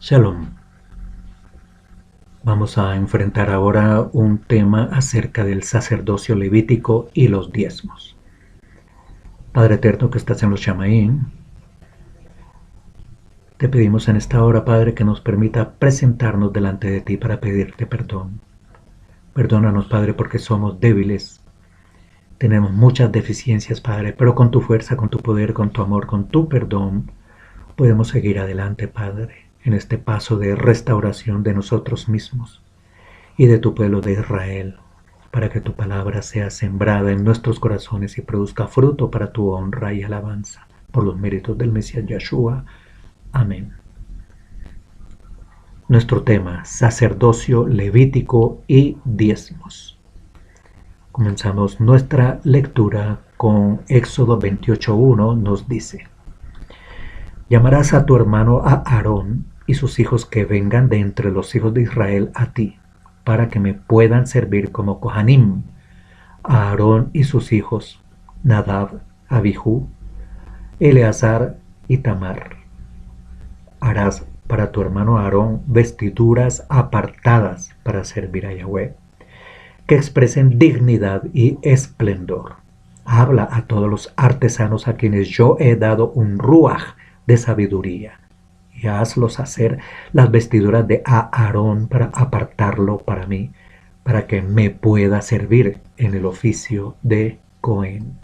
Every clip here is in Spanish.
Shalom. Vamos a enfrentar ahora un tema acerca del sacerdocio levítico y los diezmos. Padre eterno que estás en los Shamaín, te pedimos en esta hora, Padre, que nos permita presentarnos delante de ti para pedirte perdón. Perdónanos, Padre, porque somos débiles. Tenemos muchas deficiencias, Padre, pero con tu fuerza, con tu poder, con tu amor, con tu perdón, podemos seguir adelante, Padre, en este paso de restauración de nosotros mismos y de tu pueblo de Israel, para que tu palabra sea sembrada en nuestros corazones y produzca fruto para tu honra y alabanza, por los méritos del Mesías Yahshua. Amén. Nuestro tema, sacerdocio levítico y diezmos. Comenzamos nuestra lectura con Éxodo 28:1, nos dice: Llamarás a tu hermano a Aarón y sus hijos que vengan de entre los hijos de Israel a ti, para que me puedan servir como Kohanim, a Aarón y sus hijos, Nadab, Abijú, Eleazar y Tamar. Harás para tu hermano Aarón vestiduras apartadas para servir a Yahweh, que expresen dignidad y esplendor. Habla a todos los artesanos a quienes yo he dado un ruaj de sabiduría, y hazlos hacer las vestiduras de Aarón para apartarlo para mí, para que me pueda servir en el oficio de Cohen.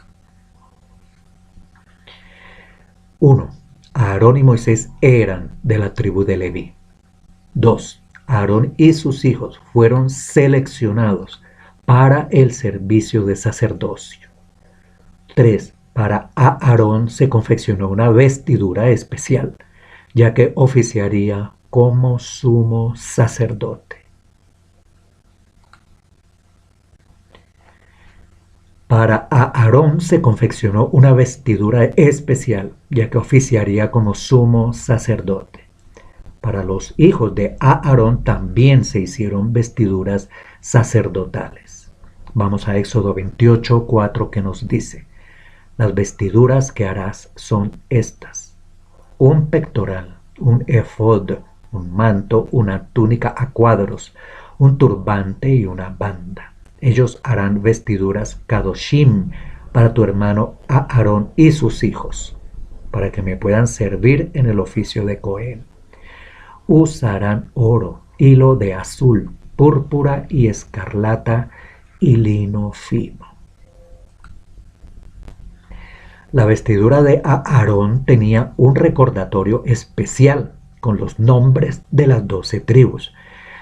1. Aarón y Moisés eran de la tribu de Leví. 2. Aarón y sus hijos fueron seleccionados para el servicio de sacerdocio. 3. Para Aarón se confeccionó una vestidura especial, ya que oficiaría como sumo sacerdote. Para Aarón se confeccionó una vestidura especial, ya que oficiaría como sumo sacerdote. Para los hijos de Aarón también se hicieron vestiduras sacerdotales. Vamos a Éxodo 28:4, que nos dice: Las vestiduras que harás son estas: un pectoral, un efod, un manto, una túnica a cuadros, un turbante y una banda. Ellos harán vestiduras kadoshim para tu hermano Aarón y sus hijos, para que me puedan servir en el oficio de Cohen. Usarán oro, hilo de azul, púrpura y escarlata y lino fino. La vestidura de Aarón tenía un recordatorio especial con los nombres de las 12 tribus.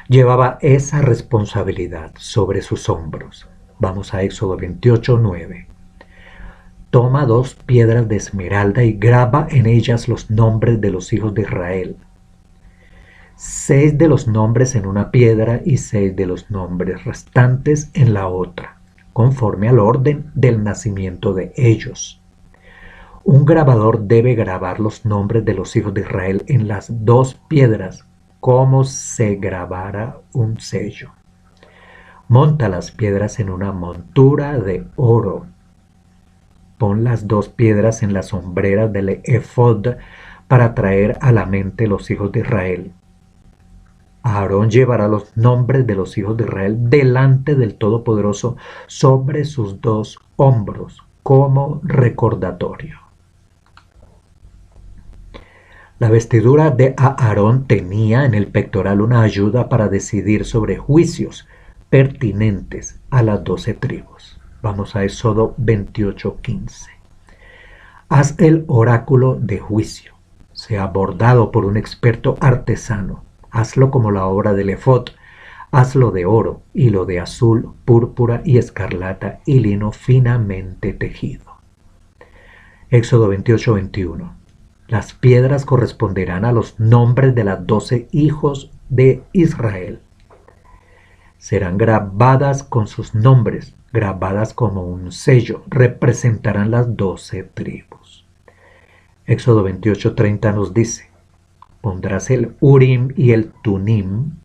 Llevaba esa responsabilidad sobre sus hombros. Vamos a Éxodo 28:9. Toma 2 piedras de esmeralda y graba en ellas los nombres de los hijos de Israel. 6 de los nombres en una piedra y 6 de los nombres restantes en la otra, conforme al orden del nacimiento de ellos. Un grabador debe grabar los nombres de los hijos de Israel en las 2 piedras, como se grabara un sello. Monta las piedras en una montura de oro. Pon las 2 piedras en las hombreras del efod para traer a la mente los hijos de Israel. Aarón llevará los nombres de los hijos de Israel delante del Todopoderoso sobre sus 2 hombros como recordatorio. La vestidura de Aarón tenía en el pectoral una ayuda para decidir sobre juicios pertinentes a las 12 tribus. Vamos a Éxodo 28:15. Haz el oráculo de juicio. Sea bordado por un experto artesano. Hazlo como la obra del efod. Hazlo de oro, hilo de azul, púrpura y escarlata y lino finamente tejido. Éxodo 28:21. Las piedras corresponderán a los nombres de las 12 hijos de Israel. Serán grabadas con sus nombres, grabadas como un sello, representarán las 12 tribus. Éxodo 28:30 nos dice: Pondrás el Urim y el Tumim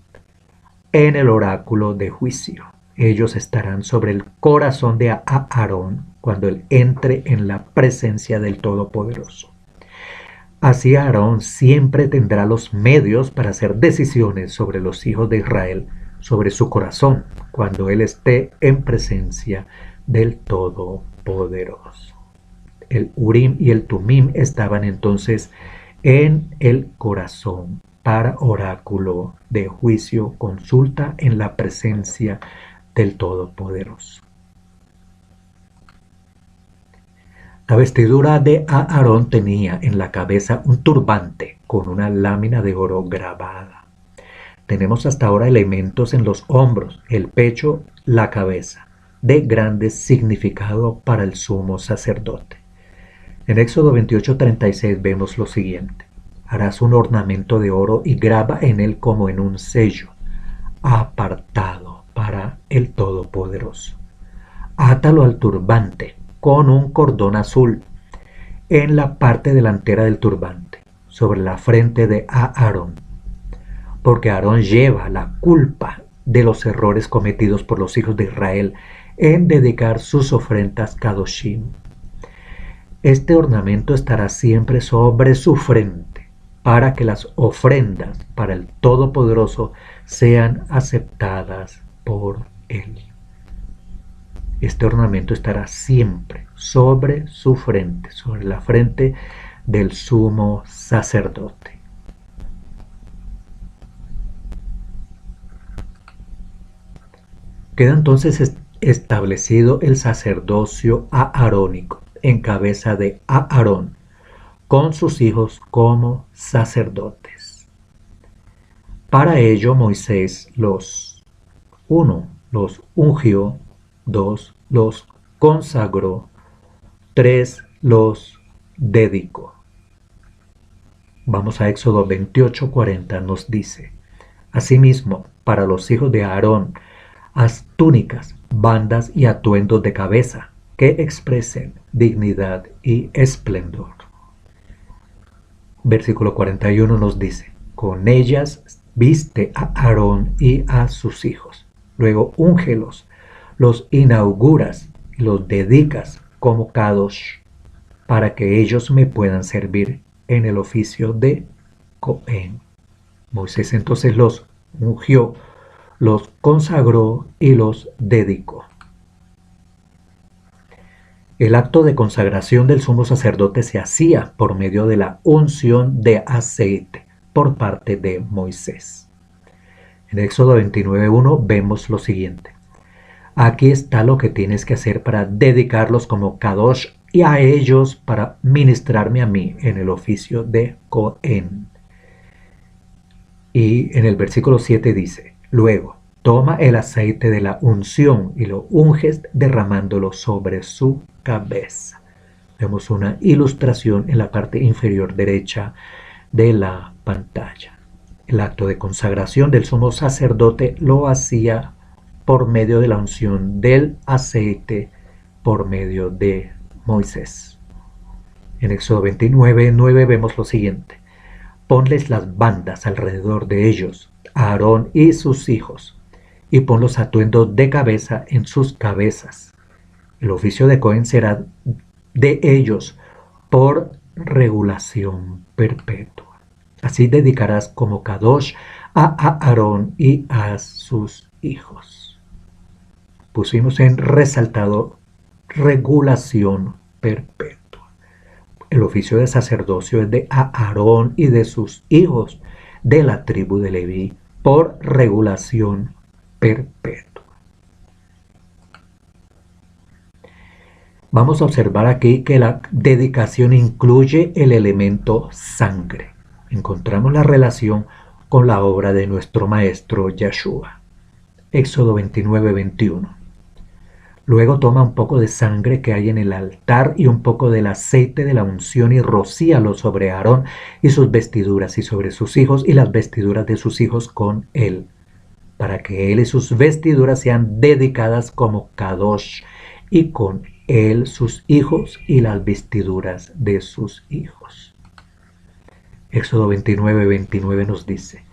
en el oráculo de juicio. Ellos estarán sobre el corazón de Aarón cuando él entre en la presencia del Todopoderoso. Así Aarón siempre tendrá los medios para hacer decisiones sobre los hijos de Israel, sobre su corazón, cuando él esté en presencia del Todopoderoso. El Urim y el Tumim estaban entonces en el corazón para oráculo de juicio, consulta en la presencia del Todopoderoso. La vestidura de Aarón tenía en la cabeza un turbante con una lámina de oro grabada. Tenemos hasta ahora elementos en los hombros, el pecho, la cabeza, de grande significado para el sumo sacerdote. En Éxodo 28:36 vemos lo siguiente: harás un ornamento de oro y graba en él como en un sello, apartado para el Todopoderoso. Átalo al turbante con un cordón azul en la parte delantera del turbante, sobre la frente de Aarón, porque Aarón lleva la culpa de los errores cometidos por los hijos de Israel en dedicar sus ofrendas Kadoshim. Este ornamento estará siempre sobre su frente, para que las ofrendas para el Todopoderoso sean aceptadas por él. Este ornamento estará siempre sobre su frente, sobre la frente del sumo sacerdote. Queda entonces establecido el sacerdocio aarónico en cabeza de Aarón, con sus hijos como sacerdotes. Para ello Moisés los ungió, 2, los consagró, 3, los dedicó. Vamos a Éxodo 28:40, nos dice: asimismo, para los hijos de Aarón, haz túnicas, bandas y atuendos de cabeza que expresen dignidad y esplendor. Versículo 41 nos dice: con ellas viste a Aarón y a sus hijos, luego úngelos, los inauguras y los dedicas como Kadosh, para que ellos me puedan servir en el oficio de Cohen. Moisés entonces los ungió, los consagró y los dedicó. El acto de consagración del sumo sacerdote se hacía por medio de la unción de aceite por parte de Moisés. En Éxodo 29:1 vemos lo siguiente: aquí está lo que tienes que hacer para dedicarlos como Kadosh y a ellos para ministrarme a mí en el oficio de Cohen. Y en el versículo 7 dice: luego, toma el aceite de la unción y lo unges derramándolo sobre su cabeza. Vemos una ilustración en la parte inferior derecha de la pantalla. El acto de consagración del sumo sacerdote lo hacía por medio de la unción del aceite por medio de Moisés. En Éxodo 29:9 vemos lo siguiente: ponles las bandas alrededor de ellos, a Aarón y sus hijos, y pon los atuendos de cabeza en sus cabezas. El oficio de Cohen será de ellos por regulación perpetua. Así dedicarás como Kadosh a Aarón y a sus hijos. Pusimos en resaltado regulación perpetua. El oficio de sacerdocio es de Aarón y de sus hijos de la tribu de Leví por regulación perpetua. Vamos a observar aquí que la dedicación incluye el elemento sangre. Encontramos la relación con la obra de nuestro maestro Yeshua. Éxodo 29:21. Luego toma un poco de sangre que hay en el altar y un poco del aceite de la unción y rocíalo sobre Aarón y sus vestiduras y sobre sus hijos y las vestiduras de sus hijos con él, para que él y sus vestiduras sean dedicadas como Kadosh, y con él sus hijos y las vestiduras de sus hijos. Éxodo 29:29 nos dice: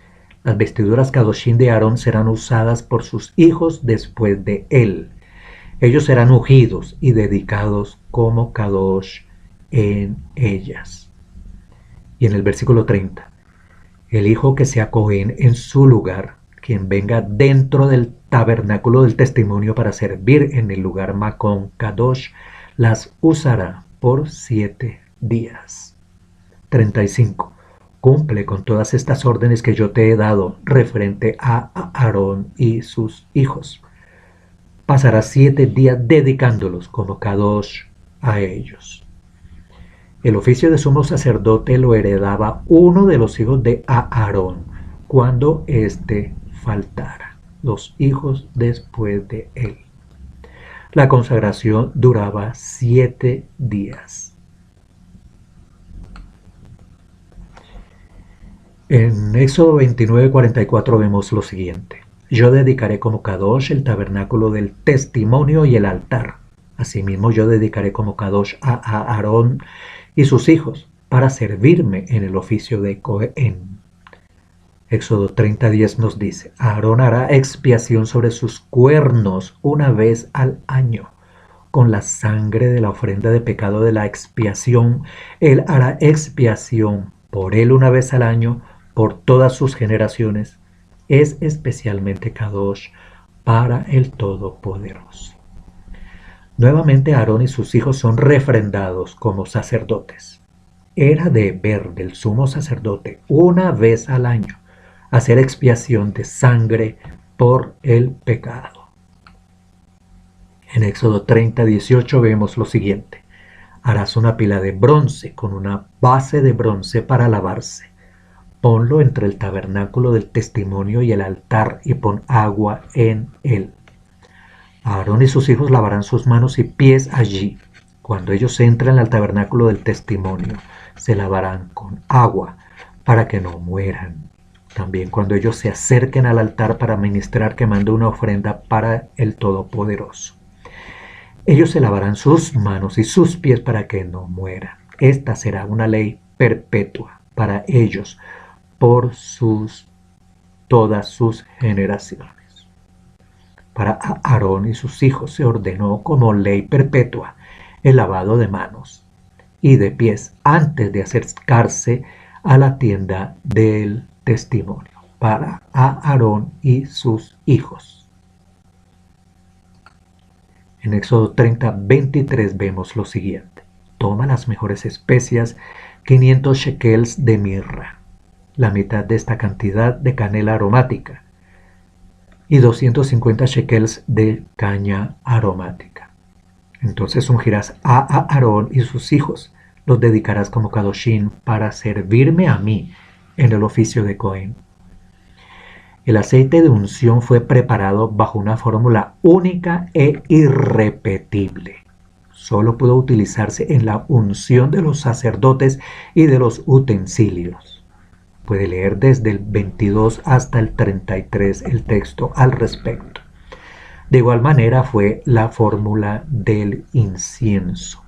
las vestiduras Kadoshim de Aarón serán usadas por sus hijos después de él. Ellos serán ungidos y dedicados como Kadosh en ellas. Y en el versículo 30, el hijo que sea Cohen en su lugar, quien venga dentro del tabernáculo del testimonio para servir en el lugar Makon Kadosh, las usará por 7 días. 35. Cumple con todas estas órdenes que yo te he dado referente a Aarón y sus hijos. Pasará 7 días dedicándolos como Kadosh a ellos. El oficio de sumo sacerdote lo heredaba uno de los hijos de Aarón cuando éste faltara, los hijos después de él. La consagración duraba 7 días. En Éxodo 29:44 vemos lo siguiente. Yo dedicaré como Kadosh el tabernáculo del testimonio y el altar. Asimismo yo dedicaré como Kadosh a Aarón y sus hijos para servirme en el oficio de Cohen. Éxodo 30:10 nos dice, Aarón hará expiación sobre sus cuernos una vez al año. Con la sangre de la ofrenda de pecado de la expiación, él hará expiación por él una vez al año, por todas sus generaciones. Es especialmente Kadosh para el Todopoderoso. Nuevamente Aarón y sus hijos son refrendados como sacerdotes. Era deber del sumo sacerdote una vez al año hacer expiación de sangre por el pecado. En Éxodo 30:18 vemos lo siguiente. Harás una pila de bronce con una base de bronce para lavarse. Ponlo entre el tabernáculo del testimonio y el altar y pon agua en él. Aarón y sus hijos lavarán sus manos y pies allí. Cuando ellos entren al tabernáculo del testimonio, se lavarán con agua para que no mueran. También cuando ellos se acerquen al altar para ministrar quemando una ofrenda para el Todopoderoso. Ellos se lavarán sus manos y sus pies para que no mueran. Esta será una ley perpetua para ellos por todas sus generaciones. Para Aarón y sus hijos se ordenó como ley perpetua el lavado de manos y de pies antes de acercarse a la tienda del testimonio. Para Aarón y sus hijos. En Éxodo 30:23 vemos lo siguiente. Toma las mejores especias, 500 shekels de mirra, la mitad de esta cantidad de canela aromática y 250 shekels de caña aromática. Entonces ungirás a Aarón y sus hijos, los dedicarás como Kadoshim para servirme a mí en el oficio de Cohen. El aceite de unción fue preparado bajo una fórmula única e irrepetible. Solo pudo utilizarse en la unción de los sacerdotes y de los utensilios. Puede leer desde el 22 hasta el 33 el texto al respecto. De igual manera fue la fórmula del incienso.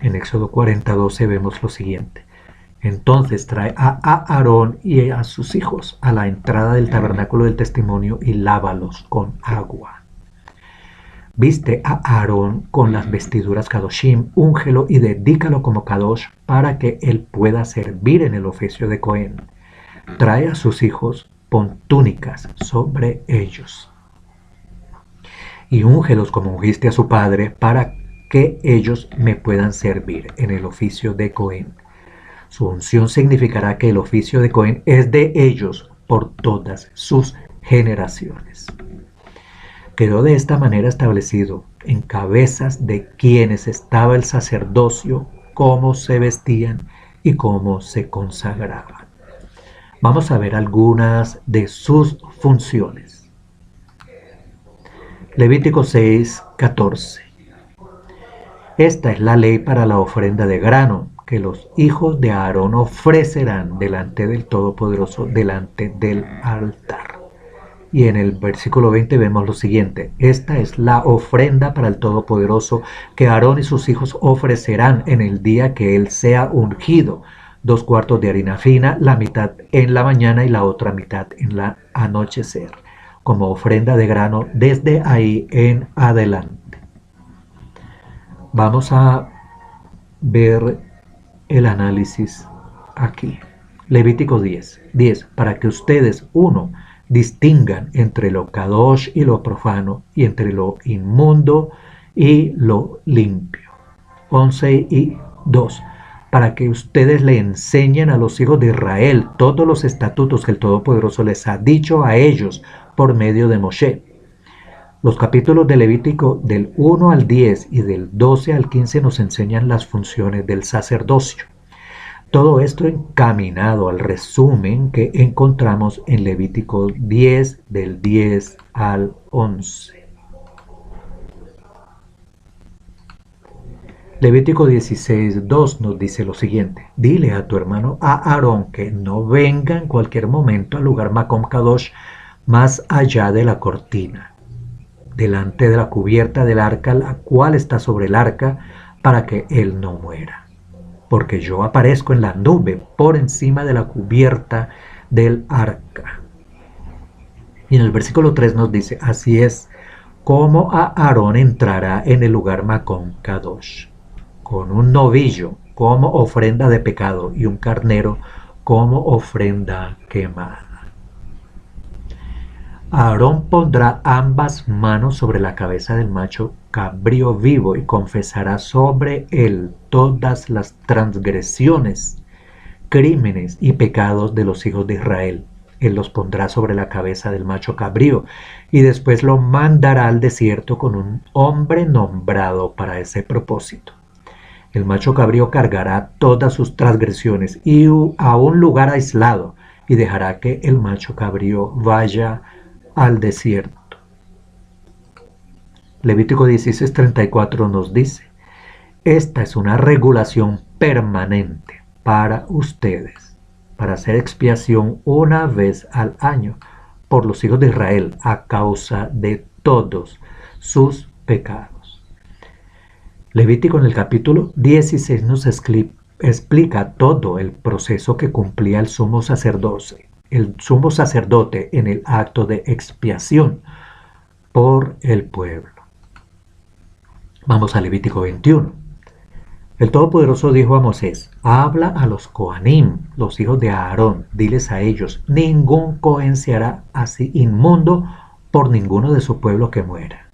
En Éxodo 40:12 vemos lo siguiente. Entonces trae a Aarón y a sus hijos a la entrada del tabernáculo del testimonio y lávalos con agua. Viste a Aarón con las vestiduras Kadoshim, úngelo y dedícalo como Kadosh para que él pueda servir en el oficio de Cohen. Trae a sus hijos, pon túnicas sobre ellos. Y úngelos como ungiste a su padre para que ellos me puedan servir en el oficio de Cohen. Su unción significará que el oficio de Cohen es de ellos por todas sus generaciones. Quedó de esta manera establecido en cabezas de quienes estaba el sacerdocio, cómo se vestían y cómo se consagraban. Vamos a ver algunas de sus funciones. Levítico 6:14. Esta es la ley para la ofrenda de grano que los hijos de Aarón ofrecerán delante del Todopoderoso, delante del altar. Y en el versículo 20 vemos lo siguiente. Esta es la ofrenda para el Todopoderoso que Aarón y sus hijos ofrecerán en el día que él sea ungido. 2 cuartos de harina fina, la mitad en la mañana y la otra mitad en la anochecer, como ofrenda de grano desde ahí en adelante. Vamos a ver el análisis aquí. Levítico 10. 10. Para que ustedes, uno, distingan entre lo kadosh y lo profano, y entre lo inmundo y lo limpio. 11 y 2. Para que ustedes le enseñen a los hijos de Israel todos los estatutos que el Todopoderoso les ha dicho a ellos por medio de Moshe. Los capítulos de Levítico del 1 al 10 y del 12 al 15 nos enseñan las funciones del sacerdocio. Todo esto encaminado al resumen que encontramos en Levítico 10 del 10 al 11. Levítico 16:2 nos dice lo siguiente: dile a tu hermano a Aarón que no venga en cualquier momento al lugar Makom Kadosh más allá de la cortina, delante de la cubierta del arca, la cual está sobre el arca, para que él no muera. Porque yo aparezco en la nube por encima de la cubierta del arca. Y en el versículo 3 nos dice: así es como Aarón entrará en el lugar Makom Kadosh, con un novillo como ofrenda de pecado y un carnero como ofrenda quemada. Aarón pondrá ambas manos sobre la cabeza del macho cabrío vivo y confesará sobre él todas las transgresiones, crímenes y pecados de los hijos de Israel. Él los pondrá sobre la cabeza del macho cabrío y después lo mandará al desierto con un hombre nombrado para ese propósito. El macho cabrío cargará todas sus transgresiones y a un lugar aislado y dejará que el macho cabrío vaya al desierto. Levítico 16:34 nos dice: esta es una regulación permanente para ustedes, para hacer expiación una vez al año por los hijos de Israel a causa de todos sus pecados. Levítico en el capítulo 16 nos explica todo el proceso que cumplía el sumo sacerdote en el acto de expiación por el pueblo. Vamos a Levítico 21. El Todopoderoso dijo a Moisés: habla a los Coanim, los hijos de Aarón, diles a ellos: ningún Cohen se hará así inmundo por ninguno de su pueblo que muera.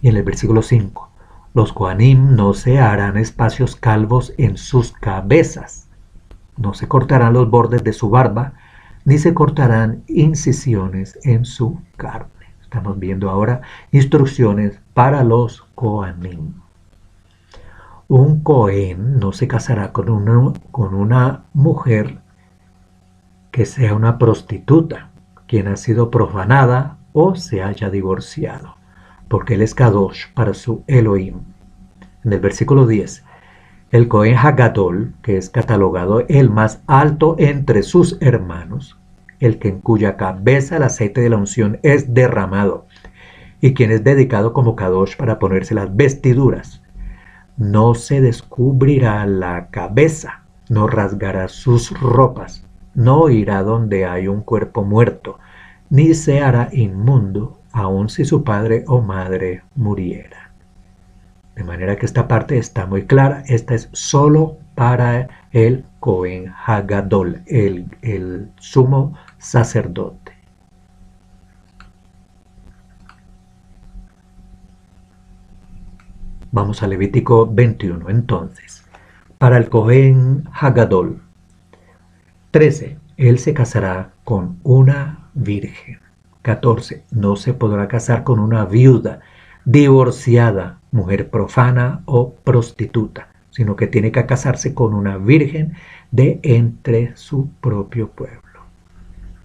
Y en el versículo 5, los Coanim no se harán espacios calvos en sus cabezas, no se cortarán los bordes de su barba, ni se cortarán incisiones en su carne. Estamos viendo ahora instrucciones para los Coanim. Un Cohen no se casará con una mujer que sea una prostituta, quien ha sido profanada o se haya divorciado, porque él es Kadosh para su Elohim. En el versículo 10, el Cohen Hagadol, que es catalogado el más alto entre sus hermanos, el que en cuya cabeza el aceite de la unción es derramado, y quien es dedicado como Kadosh para ponerse las vestiduras, no se descubrirá la cabeza, no rasgará sus ropas, no irá donde hay un cuerpo muerto, ni se hará inmundo, aun si su padre o madre muriera. De manera que esta parte está muy clara. Esta es solo para el Cohen Hagadol, el sumo sacerdote. Vamos a Levítico 21 entonces. Para el Cohen Hagadol. 13. Él se casará con una virgen. 14. No se podrá casar con una viuda, divorciada, mujer profana o prostituta, sino que tiene que casarse con una virgen de entre su propio pueblo.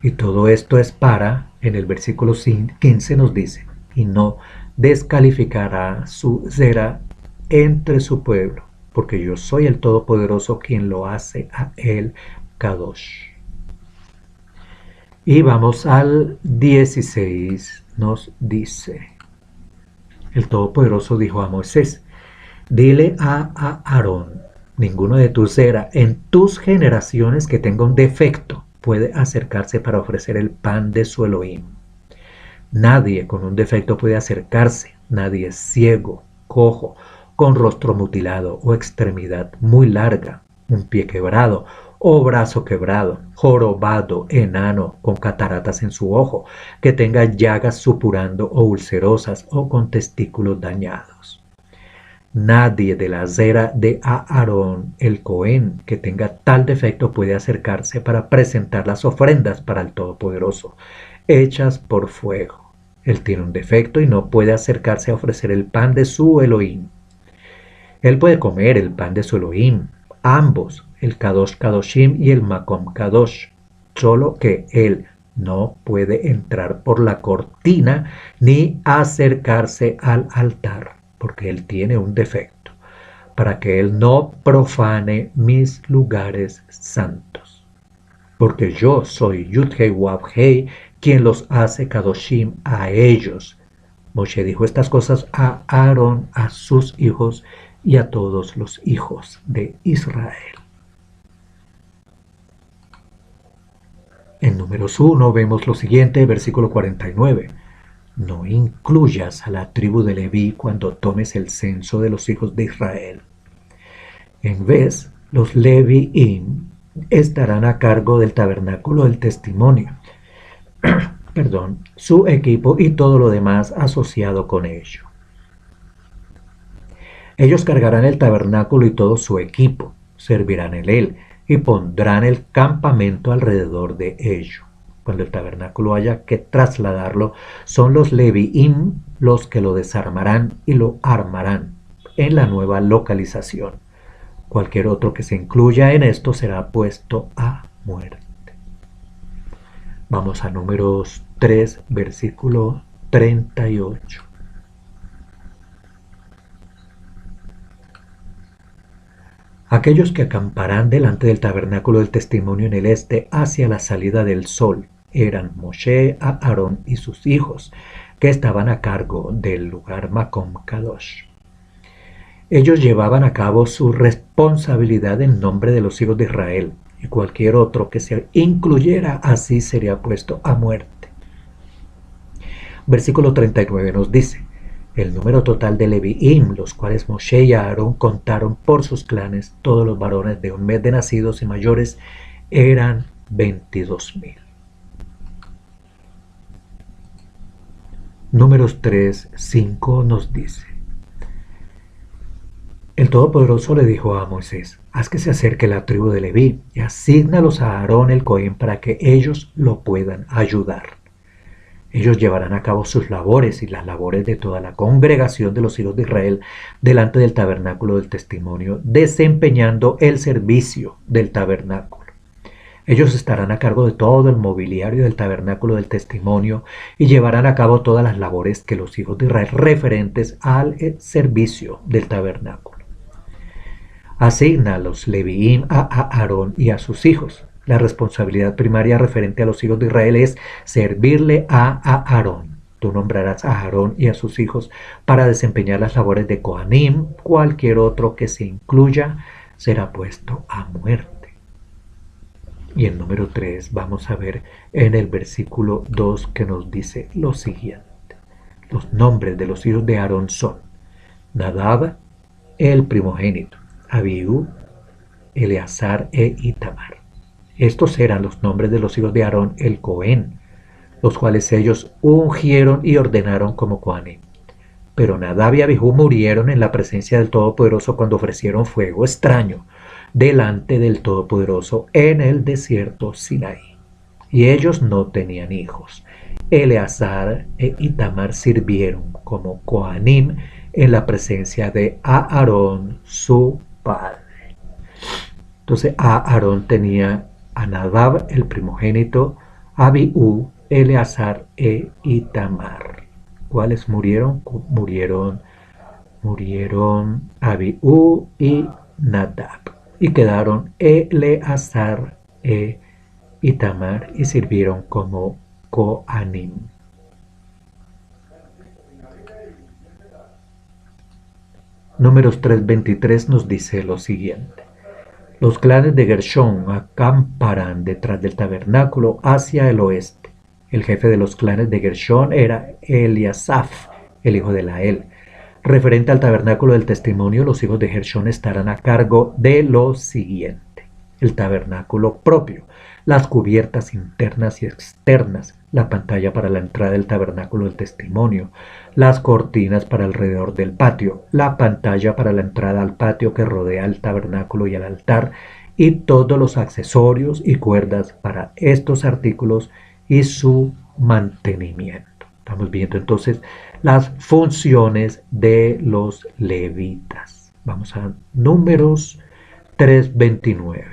Y todo esto es para, en el versículo 15 nos dice: y no descalificará su cera entre su pueblo, porque yo soy el Todopoderoso quien lo hace a él Kadosh. Y vamos al 16, nos dice: el Todopoderoso dijo a Moisés: dile a Aarón, ninguno de tu cera en tus generaciones que tenga un defecto puede acercarse para ofrecer el pan de su Elohim. Nadie con un defecto puede acercarse, nadie ciego, cojo, con rostro mutilado o extremidad muy larga, un pie quebrado o brazo quebrado, jorobado, enano, con cataratas en su ojo, que tenga llagas supurando o ulcerosas o con testículos dañados. Nadie de la zera de Aarón el Cohen que tenga tal defecto puede acercarse para presentar las ofrendas para el Todopoderoso, hechas por fuego. Él tiene un defecto y no puede acercarse a ofrecer el pan de su Elohim. Él puede comer el pan de su Elohim, ambos, el Kadosh Kadoshim y el Makom Kadosh, solo que él no puede entrar por la cortina ni acercarse al altar, porque él tiene un defecto, para que él no profane mis lugares santos. Porque yo soy Yud-Hei Wav-Hei, quien los hace Kadoshim a ellos. Moshe dijo estas cosas a Aarón, a sus hijos y a todos los hijos de Israel. En Números 1 vemos lo siguiente, versículo 49. No incluyas a la tribu de Leví cuando tomes el censo de los hijos de Israel. En vez, los Leviim estarán a cargo del tabernáculo del testimonio, su equipo y todo lo demás asociado con ello. Ellos cargarán el tabernáculo y todo su equipo, servirán en él y pondrán el campamento alrededor de ello. Cuando el tabernáculo haya que trasladarlo, son los Leviim los que lo desarmarán y lo armarán en la nueva localización. Cualquier otro que se incluya en esto será puesto a muerte. Vamos a Números 3, versículo 38. Aquellos que acamparán delante del tabernáculo del testimonio en el este hacia la salida del sol eran Moshe, Aarón y sus hijos, que estaban a cargo del lugar Makom Kadosh. Ellos llevaban a cabo su responsabilidad en nombre de los hijos de Israel, y cualquier otro que se incluyera así sería puesto a muerte. Versículo 39 nos dice: el número total de Leviim, los cuales Moshe y Aarón contaron por sus clanes, todos los varones de un mes de nacidos y mayores, eran 22,000. Números 3, 5 nos dice: el Todopoderoso le dijo a Moisés: haz que se acerque la tribu de Leví y asígnalos a Aarón el Cohen para que ellos lo puedan ayudar. Ellos llevarán a cabo sus labores y las labores de toda la congregación de los hijos de Israel delante del tabernáculo del testimonio, desempeñando el servicio del tabernáculo. Ellos estarán a cargo de todo el mobiliario del tabernáculo del testimonio y llevarán a cabo todas las labores que los hijos de Israel referentes al servicio del tabernáculo. Asigna a los Leviim a Aarón y a sus hijos. La responsabilidad primaria referente a los hijos de Israel es servirle a Aarón. Tú nombrarás a Aarón y a sus hijos para desempeñar las labores de Kohanim. Cualquier otro que se incluya será puesto a muerte. Y en número 3 vamos a ver en el versículo 2 que nos dice lo siguiente. Los nombres de los hijos de Aarón son Nadab, el primogénito, Abiú, Eleazar e Itamar. Estos eran los nombres de los hijos de Aarón el Cohen, los cuales ellos ungieron y ordenaron como Kohanim. Pero Nadab y Abijú murieron en la presencia del Todopoderoso cuando ofrecieron fuego extraño delante del Todopoderoso en el desierto Sinaí. Y ellos no tenían hijos. Eleazar e Itamar sirvieron como Kohanim en la presencia de Aarón, su padre. Entonces Aarón tenía a Nadab, el primogénito, Abiú, Eleazar e Itamar. ¿Cuáles murieron? Murieron Abiú y Nadab. Y quedaron Eleazar e Itamar y sirvieron como Kohanim. Números 3:23 nos dice lo siguiente. Los clanes de Gershón acamparán detrás del tabernáculo hacia el oeste. El jefe de los clanes de Gershón era Eliasaf, el hijo de Lael. Referente al tabernáculo del testimonio, los hijos de Gershón estarán a cargo de lo siguiente. el tabernáculo propio, las cubiertas internas y externas, la pantalla para la entrada del tabernáculo del testimonio, las cortinas para alrededor del patio, la pantalla para la entrada al patio que rodea el tabernáculo y el altar, y todos los accesorios y cuerdas para estos artículos y su mantenimiento. Estamos viendo entonces las funciones de los levitas. Vamos a Números 3:29.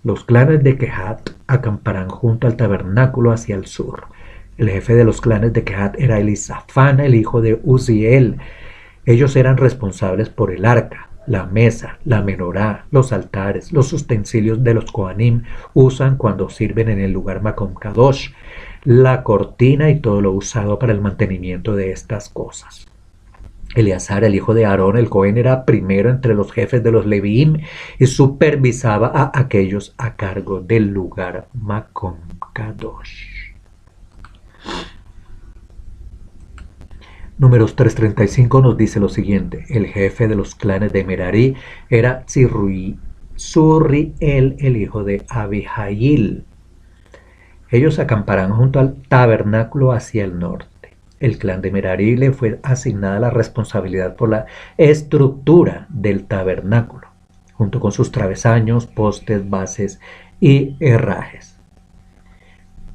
Los clanes de Kehat acamparán junto al tabernáculo hacia el sur. El jefe de los clanes de Kehat era Elisafán, el hijo de Uziel. Ellos eran responsables por el arca, la mesa, la menorá, los altares, los utensilios de los Kohanim usan cuando sirven en el lugar Makom Kadosh, la cortina y todo lo usado para el mantenimiento de estas cosas. Eleazar, el hijo de Aarón, el Cohen, era primero entre los jefes de los Leviim y supervisaba a aquellos a cargo del lugar Makom Kadosh. Números 3:35 nos dice lo siguiente: el jefe de los clanes de Merari era Zurriel, el hijo de Abihail. Ellos acamparán junto al tabernáculo hacia el norte. El clan de Merari le fue asignada la responsabilidad por la estructura del tabernáculo, junto con sus travesaños, postes, bases y herrajes,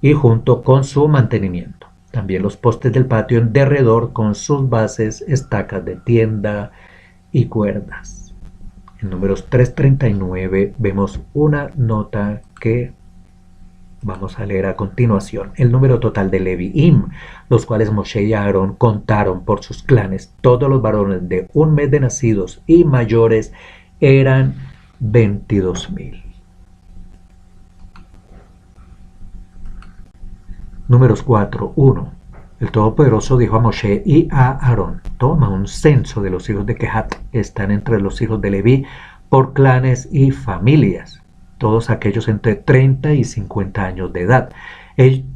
y junto con su mantenimiento. También los postes del patio en derredor con sus bases, estacas de tienda y cuerdas. En Números 3:39 vemos una nota que vamos a leer a continuación. El número total de Leviim, los cuales Moshe y Aarón contaron por sus clanes, todos los varones de un mes de nacidos y mayores, eran 22,000. Números 4:1. El Todopoderoso dijo a Moshe y a Aarón: toma un censo de los hijos de Kehat, que están entre los hijos de Leví, por clanes y familias, todos aquellos entre 30 y 50 años de edad.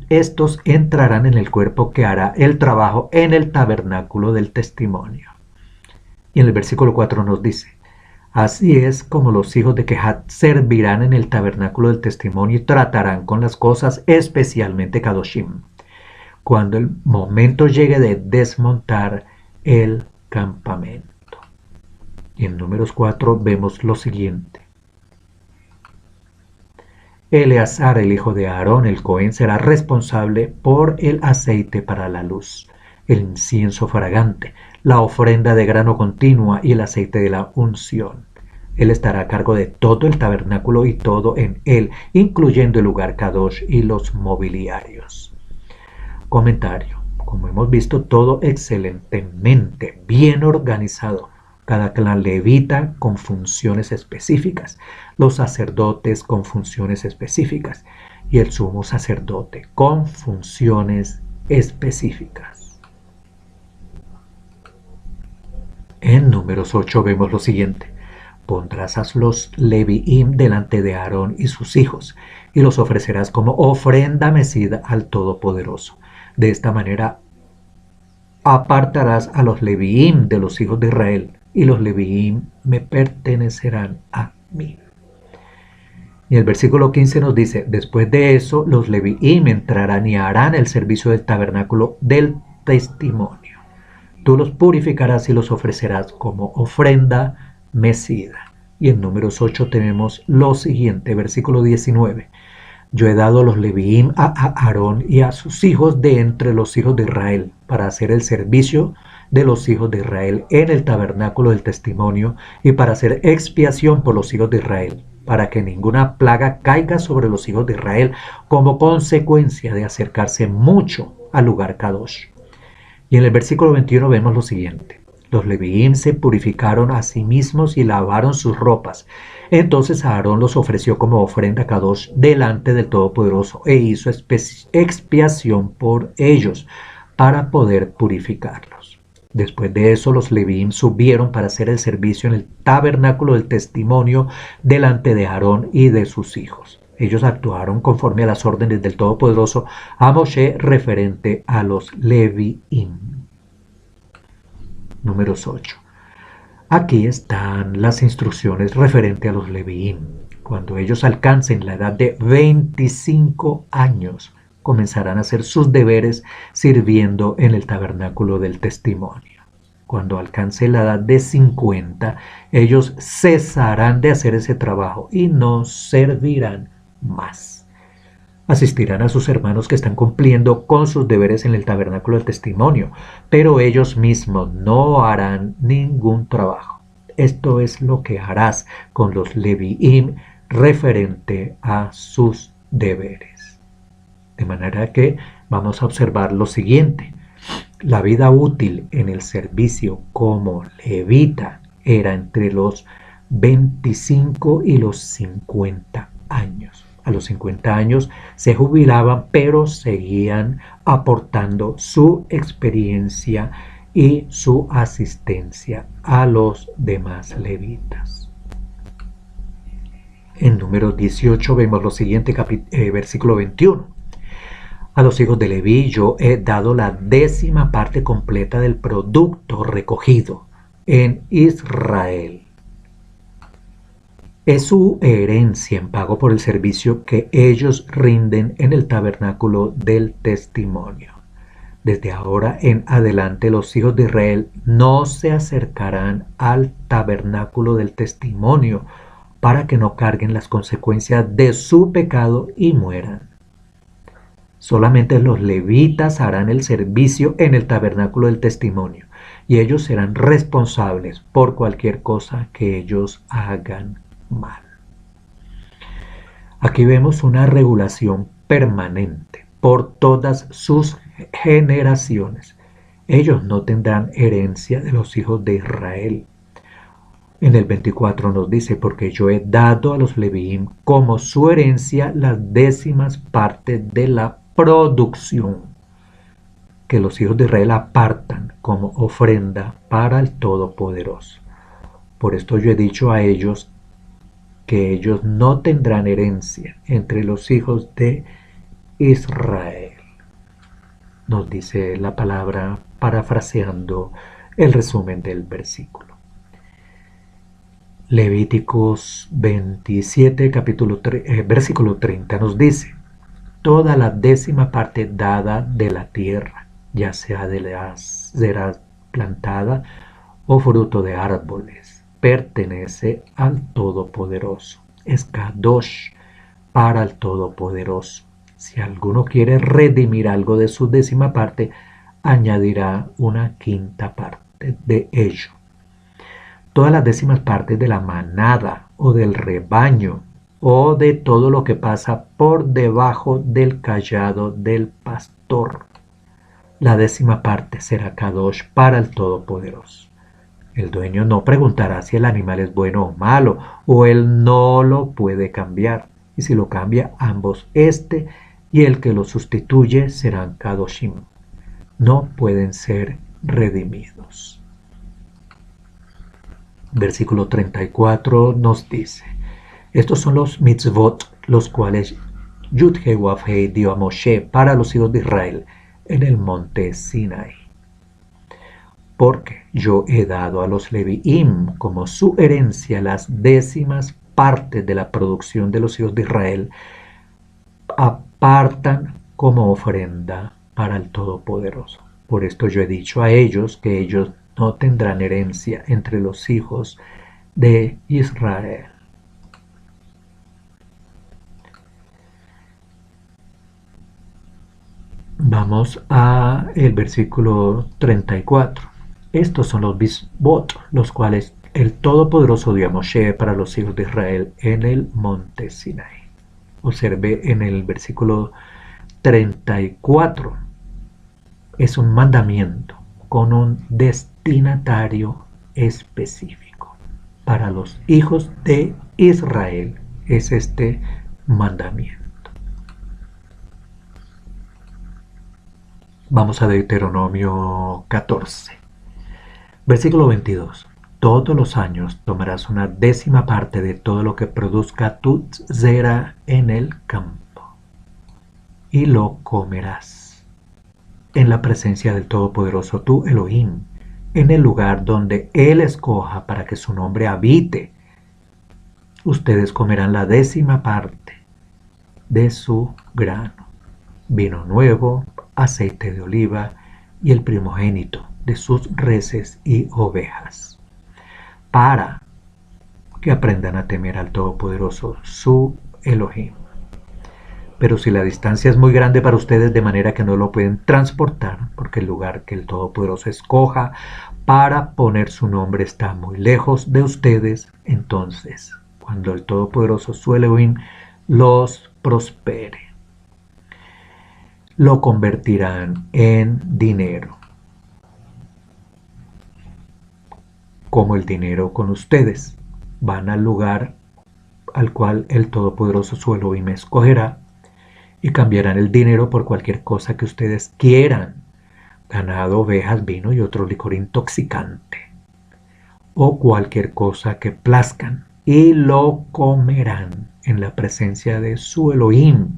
Estos entrarán en el cuerpo que hará el trabajo en el tabernáculo del testimonio. Y en el versículo 4 nos dice: así es como los hijos de Kehat servirán en el tabernáculo del testimonio y tratarán con las cosas especialmente Kadoshim, cuando el momento llegue de desmontar el campamento. Y en Números 4 vemos lo siguiente: Eleazar, el hijo de Aarón, el Cohen, será responsable por el aceite para la luz, el incienso fragante, la ofrenda de grano continua y el aceite de la unción. Él estará a cargo de todo el tabernáculo y todo en él, incluyendo el lugar Kadosh y los mobiliarios. Comentario: como hemos visto, todo excelentemente bien organizado. Cada clan levita con funciones específicas, los sacerdotes con funciones específicas y el sumo sacerdote con funciones específicas. En Números 8 vemos lo siguiente: pondrás a los Leviim delante de Aarón y sus hijos y los ofrecerás como ofrenda mecida al Todopoderoso. De esta manera apartarás a los Leviim de los hijos de Israel, y los Leviim me pertenecerán a mí. Y el versículo 15 nos dice: después de eso los Leviim entrarán y harán el servicio del tabernáculo del testimonio. Tú los purificarás y los ofrecerás como ofrenda mecida. Y en Números 8 tenemos lo siguiente, versículo 19: yo he dado los Leviim a Aarón y a sus hijos de entre los hijos de Israel para hacer el servicio de los hijos de Israel en el tabernáculo del testimonio y para hacer expiación por los hijos de Israel, para que ninguna plaga caiga sobre los hijos de Israel como consecuencia de acercarse mucho al lugar Kadosh. Y en el versículo 21 vemos lo siguiente: los Leviim se purificaron a sí mismos y lavaron sus ropas. Entonces Aarón los ofreció como ofrenda Kadosh delante del Todopoderoso e hizo expiación por ellos para poder purificarlos. Después de eso los Leviim subieron para hacer el servicio en el tabernáculo del testimonio delante de Aarón y de sus hijos. Ellos actuaron conforme a las órdenes del Todopoderoso a Moshe referente a los Leviim. Números 8. Aquí están las instrucciones referente a los Leviim. Cuando ellos alcancen la edad de 25 años, comenzarán a hacer sus deberes sirviendo en el tabernáculo del testimonio. Cuando alcance la edad de 50, ellos cesarán de hacer ese trabajo y no servirán más. Asistirán a sus hermanos que están cumpliendo con sus deberes en el tabernáculo del testimonio, pero ellos mismos no harán ningún trabajo. Esto es lo que harás con los Leviim referente a sus deberes. De manera que vamos a observar lo siguiente. La vida útil en el servicio como levita era entre los 25 y los 50 años. A los 50 años se jubilaban, pero seguían aportando su experiencia y su asistencia a los demás levitas. En Números 18 vemos lo siguiente, versículo 21. A los hijos de Leví yo he dado la 10ª parte completa del producto recogido en Israel. Es su herencia en pago por el servicio que ellos rinden en el tabernáculo del testimonio. Desde ahora en adelante los hijos de Israel no se acercarán al tabernáculo del testimonio para que no carguen las consecuencias de su pecado y mueran. Solamente los levitas harán el servicio en el tabernáculo del testimonio y ellos serán responsables por cualquier cosa que ellos hagan mal. Aquí vemos una regulación permanente por todas sus generaciones. Ellos no tendrán herencia de los hijos de Israel. En el 24 nos dice, porque yo he dado a los Leviim como su herencia las 10ª partes de la producción que los hijos de Israel apartan como ofrenda para el Todopoderoso. Por esto yo he dicho a ellos que ellos no tendrán herencia entre los hijos de Israel. Nos dice la palabra parafraseando el resumen del versículo. Levíticos 27, versículo 30 nos dice: toda la 10ª parte dada de la tierra, ya sea de la cera plantada o fruto de árboles, pertenece al Todopoderoso. Es Kadosh para el Todopoderoso. Si alguno quiere redimir algo de su 10ª parte, añadirá una 5ª parte de ello. Todas las 10ª partes de la manada o del rebaño o de todo lo que pasa por debajo del cayado del pastor. La 10ª parte será Kadosh para el Todopoderoso. El dueño no preguntará si el animal es bueno o malo, o él no lo puede cambiar. Y si lo cambia, ambos, este y el que lo sustituye, serán Kadoshim. No pueden ser redimidos. Versículo 34 nos dice: estos son los mitzvot, los cuales Yud-Heh Wav-Heh dio a Moshe para los hijos de Israel en el monte Sinai. Porque yo he dado a los Leviim como su herencia las 10ª partes de la producción de los hijos de Israel, apartan como ofrenda para el Todopoderoso. Por esto yo he dicho a ellos que ellos no tendrán herencia entre los hijos de Israel. Vamos a el versículo 34. Estos son los bisbot, los cuales el Todopoderoso dio a Moshe para los hijos de Israel en el monte Sinai. Observe en el versículo 34. Es un mandamiento con un destinatario específico. Para los hijos de Israel es este mandamiento. Vamos a Deuteronomio 14. Versículo 22. Todos los años tomarás una 10ª parte de todo lo que produzca tu zera en el campo, y lo comerás en la presencia del Todopoderoso tu Elohim, en el lugar donde Él escoja para que su nombre habite. ustedes comerán la 10ª parte de su grano, vino nuevo, aceite de oliva y el primogénito de sus reses y ovejas, para que aprendan a temer al Todopoderoso, su Elohim. Pero si la distancia es muy grande para ustedes de manera que no lo pueden transportar, porque el lugar que el Todopoderoso escoja para poner su nombre está muy lejos de ustedes, entonces, cuando el Todopoderoso, su Elohim, los prospere, lo convertirán en dinero, como el dinero con ustedes. Van al lugar al cual el Todopoderoso, su Elohim, escogerá y cambiarán el dinero por cualquier cosa que ustedes quieran: ganado, ovejas, vino y otro licor intoxicante, o cualquier cosa que plazcan, y lo comerán en la presencia de su Elohim,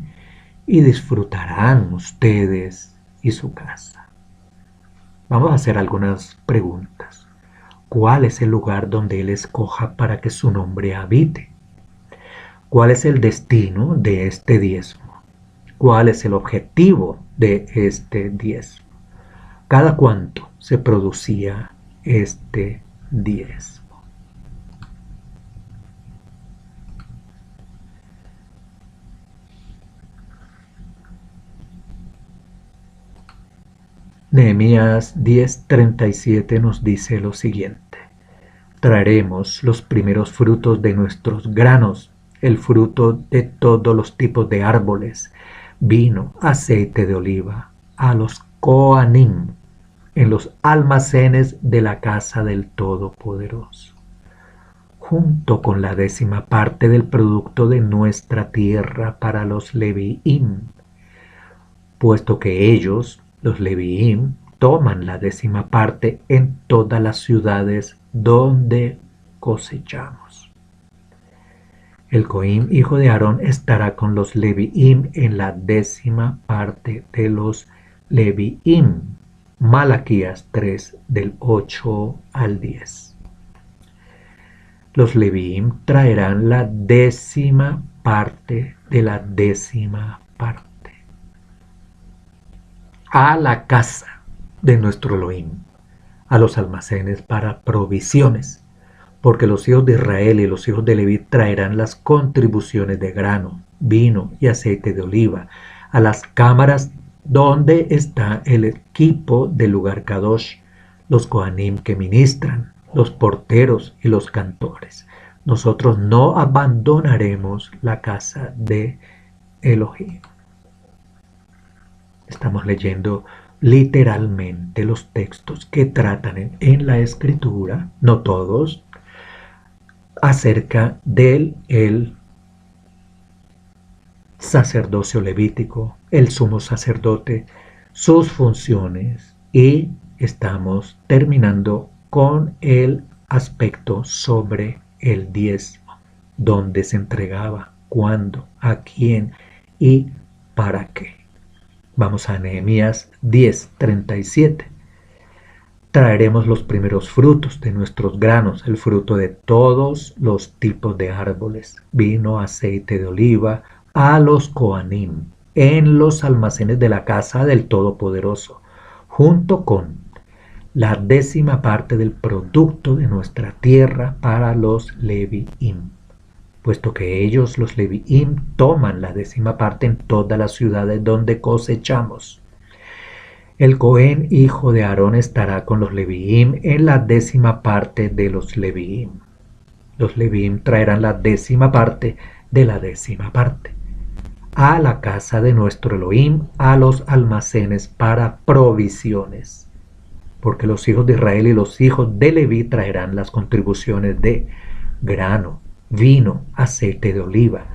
y disfrutarán ustedes y su casa. Vamos a hacer algunas preguntas. ¿Cuál es el lugar donde Él escoja para que su nombre habite? ¿Cuál es el destino de este diezmo? ¿Cuál es el objetivo de este diezmo? ¿Cada cuánto se producía este diezmo? Nehemías 10:37 nos dice lo siguiente: traeremos los primeros frutos de nuestros granos, el fruto de todos los tipos de árboles, vino, aceite de oliva, a los Coanim, en los almacenes de la casa del Todopoderoso, junto con la 10ª parte del producto de nuestra tierra para los Leviim, puesto que ellos, los Leviim, toman la 10ª parte en todas las ciudades donde cosechamos. El Coim, hijo de Aarón, estará con los Leviim en la 10ª parte de los Leviim. Malaquías 3, del 8 al 10. Los Leviim traerán la 10ª parte de la 10ª parte a la casa de nuestro Elohim, a los almacenes para provisiones, porque los hijos de Israel y los hijos de Leví traerán las contribuciones de grano, vino y aceite de oliva a las cámaras donde está el equipo del lugar Kadosh, los Kohanim que ministran, los porteros y los cantores. Nosotros no abandonaremos la casa de Elohim. Estamos leyendo literalmente los textos que tratan en la escritura, no todos, acerca del sacerdocio levítico, el sumo sacerdote, sus funciones, y estamos terminando con el aspecto sobre el diezmo, dónde se entregaba, cuándo, a quién y para qué. Vamos a Nehemías 10:37. Traeremos los primeros frutos de nuestros granos, el fruto de todos los tipos de árboles, vino, aceite de oliva, a los Coanim, en los almacenes de la casa del Todopoderoso, junto con la 10ª parte del producto de nuestra tierra para los Leviim, puesto que ellos, los Leviim, toman la 10ª parte en todas las ciudades donde cosechamos. El Cohen, hijo de Aarón, estará con los Leviim en la 10ª parte de los Leviim. Los Leviim traerán la 10ª parte de la 10ª parte a la casa de nuestro Elohim, a los almacenes para provisiones, porque los hijos de Israel y los hijos de Leví traerán las contribuciones de grano, vino, aceite de oliva,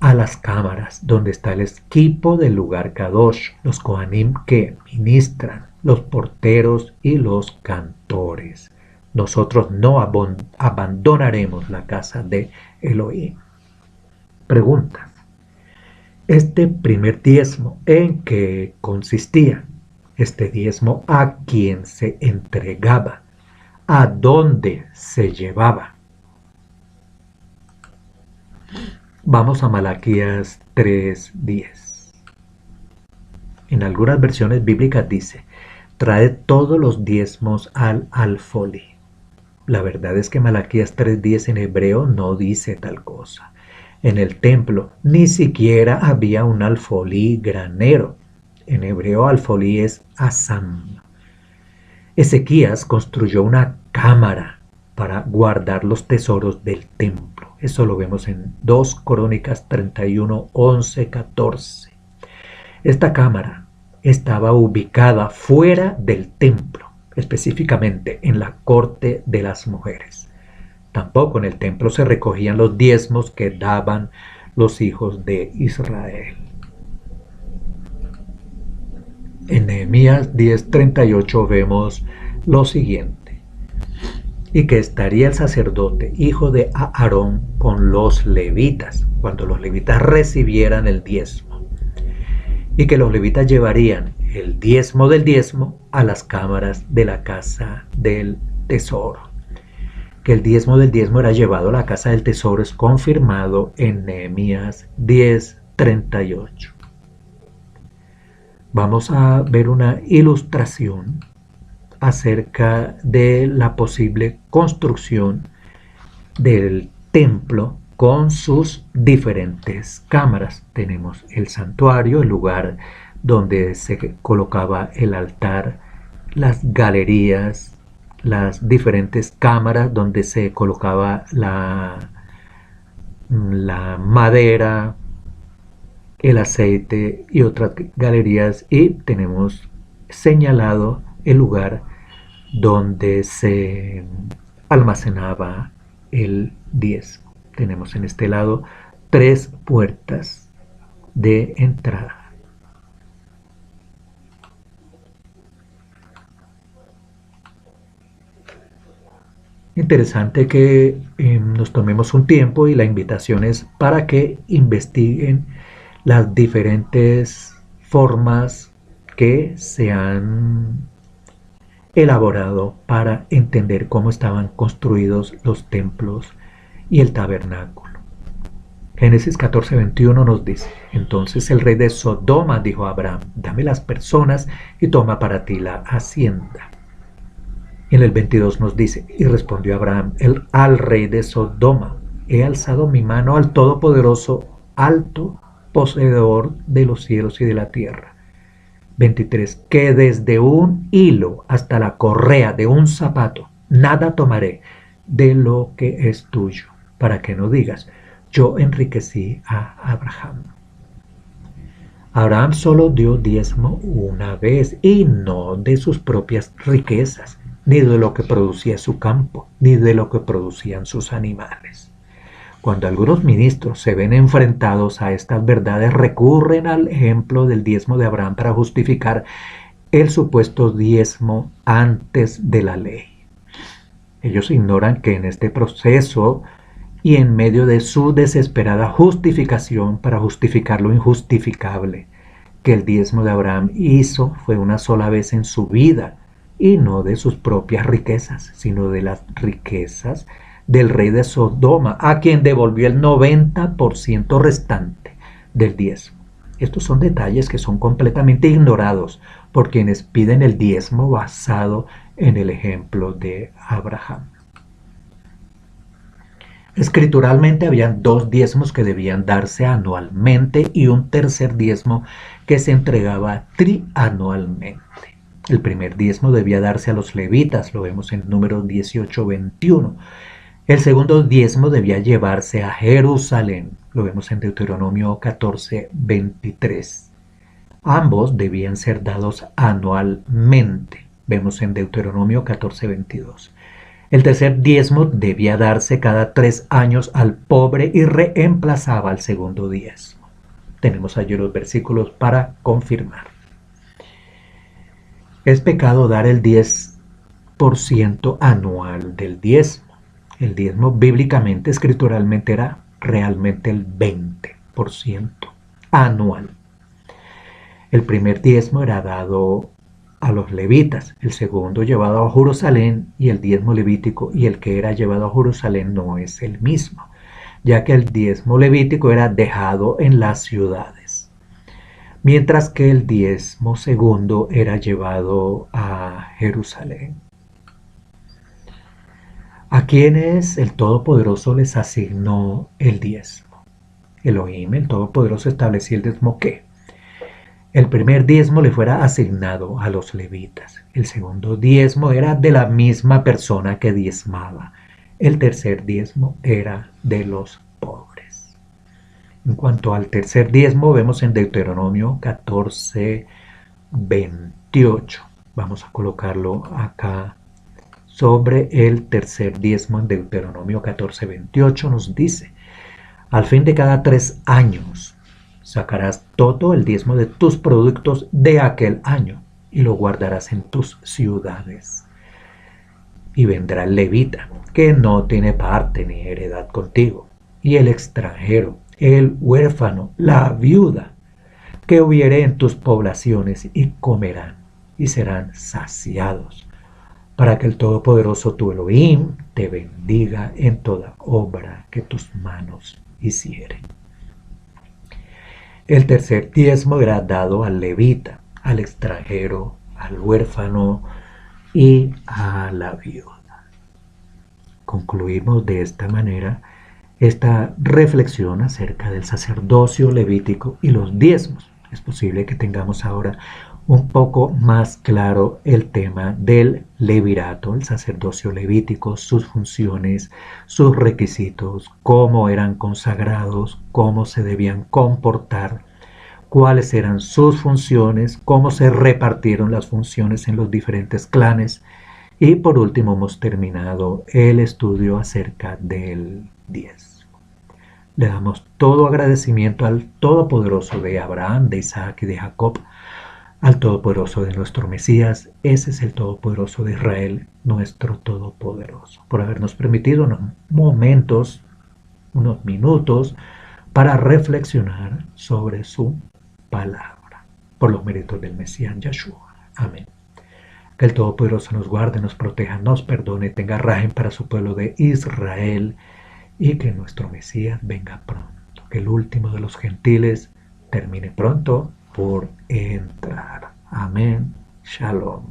a las cámaras donde está el equipo del lugar Kadosh, los Kohanim que ministran, los porteros y los cantores. Nosotros no abandonaremos la casa de Elohim. Preguntas. Este primer diezmo, ¿en qué consistía? Este diezmo, ¿a quién se entregaba? ¿A dónde se llevaba? Vamos a Malaquías 3:10. En algunas versiones bíblicas dice, trae todos los diezmos al alfolí. La verdad es que Malaquías 3:10 en hebreo no dice tal cosa. En el templo ni siquiera había un alfolí granero. En hebreo alfolí es asam. Ezequías construyó una cámara para guardar los tesoros del templo. Eso lo vemos en 2 Crónicas 31, 11, 14. Esta cámara estaba ubicada fuera del templo, específicamente en la corte de las mujeres. Tampoco en el templo se recogían los diezmos que daban los hijos de Israel. En Nehemías 10:38 vemos lo siguiente: y que estaría el sacerdote, hijo de Aarón, con los levitas, cuando los levitas recibieran el diezmo, y que los levitas llevarían el diezmo del diezmo a las cámaras de la casa del tesoro. Que el diezmo del diezmo era llevado a la casa del tesoro es confirmado en Nehemías 10:38. Vamos a ver una ilustración acerca de la posible construcción del templo con sus diferentes cámaras. Tenemos el santuario, el lugar donde se colocaba el altar, las galerías, las diferentes cámaras donde se colocaba la madera, el aceite y otras galerías, y tenemos señalado el lugar donde se almacenaba el diezmo. Tenemos en este lado 3 puertas de entrada. Interesante que nos tomemos un tiempo, y la invitación es para que investiguen las diferentes formas que se han elaborado para entender cómo estaban construidos los templos y el tabernáculo. Génesis 14:21 nos dice: entonces el rey de Sodoma dijo a Abraham, dame las personas y toma para ti la hacienda. En el 22 nos dice, y respondió Abraham al rey de Sodoma, he alzado mi mano al Todopoderoso, alto poseedor de los cielos y de la tierra. 23, que desde un hilo hasta la correa de un zapato, nada tomaré de lo que es tuyo, para que no digas, yo enriquecí a Abraham. Abraham solo dio diezmo una vez, y no de sus propias riquezas, ni de lo que producía su campo, ni de lo que producían sus animales. Cuando algunos ministros se ven enfrentados a estas verdades, recurren al ejemplo del diezmo de Abraham para justificar el supuesto diezmo antes de la ley. Ellos ignoran que en este proceso y en medio de su desesperada justificación para justificar lo injustificable, que el diezmo de Abraham hizo fue una sola vez en su vida, y no de sus propias riquezas, sino de las riquezas del rey de Sodoma, a quien devolvió el 90% restante del diezmo. Estos son detalles que son completamente ignorados por quienes piden el diezmo basado en el ejemplo de Abraham. Escrituralmente habían 2 diezmos que debían darse anualmente y un tercer diezmo que se entregaba trianualmente. El primer diezmo debía darse a los levitas, lo vemos en Números 18:21. El segundo diezmo debía llevarse a Jerusalén, lo vemos en Deuteronomio 14:23. Ambos debían ser dados anualmente, vemos en Deuteronomio 14:22. El tercer diezmo debía darse cada 3 años al pobre y reemplazaba al segundo diezmo. Tenemos allí los versículos para confirmar. Es pecado dar el 10% anual del diezmo. El diezmo bíblicamente, escrituralmente, era realmente el 20% anual. El primer diezmo era dado a los levitas, el segundo llevado a Jerusalén, y el diezmo levítico y el que era llevado a Jerusalén no es el mismo, ya que el diezmo levítico era dejado en las ciudades, mientras que el diezmo segundo era llevado a Jerusalén. ¿A quienes el Todopoderoso les asignó el diezmo? Elohim, el Todopoderoso, estableció el diezmo que el primer diezmo le fuera asignado a los levitas. El segundo diezmo era de la misma persona que diezmaba. El tercer diezmo era de los pobres. En cuanto al tercer diezmo, vemos en Deuteronomio 14:28. Vamos a colocarlo acá sobre el tercer diezmo. En Deuteronomio 14:28 nos dice: al fin de cada 3 años sacarás todo el diezmo de tus productos de aquel año y lo guardarás en tus ciudades. Y vendrá el levita, que no tiene parte ni heredad contigo, y el extranjero, el huérfano, la viuda, que hubiere en tus poblaciones, y comerán, y serán saciados, para que el Todopoderoso tu Elohim te bendiga en toda obra que tus manos hicieren. El tercer diezmo era dado al levita, al extranjero, al huérfano y a la viuda. Concluimos de esta manera esta reflexión acerca del sacerdocio levítico y los diezmos. Es posible que tengamos ahora un poco más claro el tema del levirato, el sacerdocio levítico, sus funciones, sus requisitos, cómo eran consagrados, cómo se debían comportar, cuáles eran sus funciones, cómo se repartieron las funciones en los diferentes clanes. Y por último hemos terminado el estudio acerca del diezmo. Le damos todo agradecimiento al Todopoderoso de Abraham, de Isaac y de Jacob, al Todopoderoso de nuestro Mesías. Ese es el Todopoderoso de Israel, nuestro Todopoderoso, por habernos permitido unos momentos, unos minutos, para reflexionar sobre su palabra, por los méritos del Mesías Yahshua. Amén. Que el Todopoderoso nos guarde, nos proteja, nos perdone, tenga rajen para su pueblo de Israel, y que nuestro Mesías venga pronto, que el último de los gentiles termine pronto por entrar. Amén. Shalom.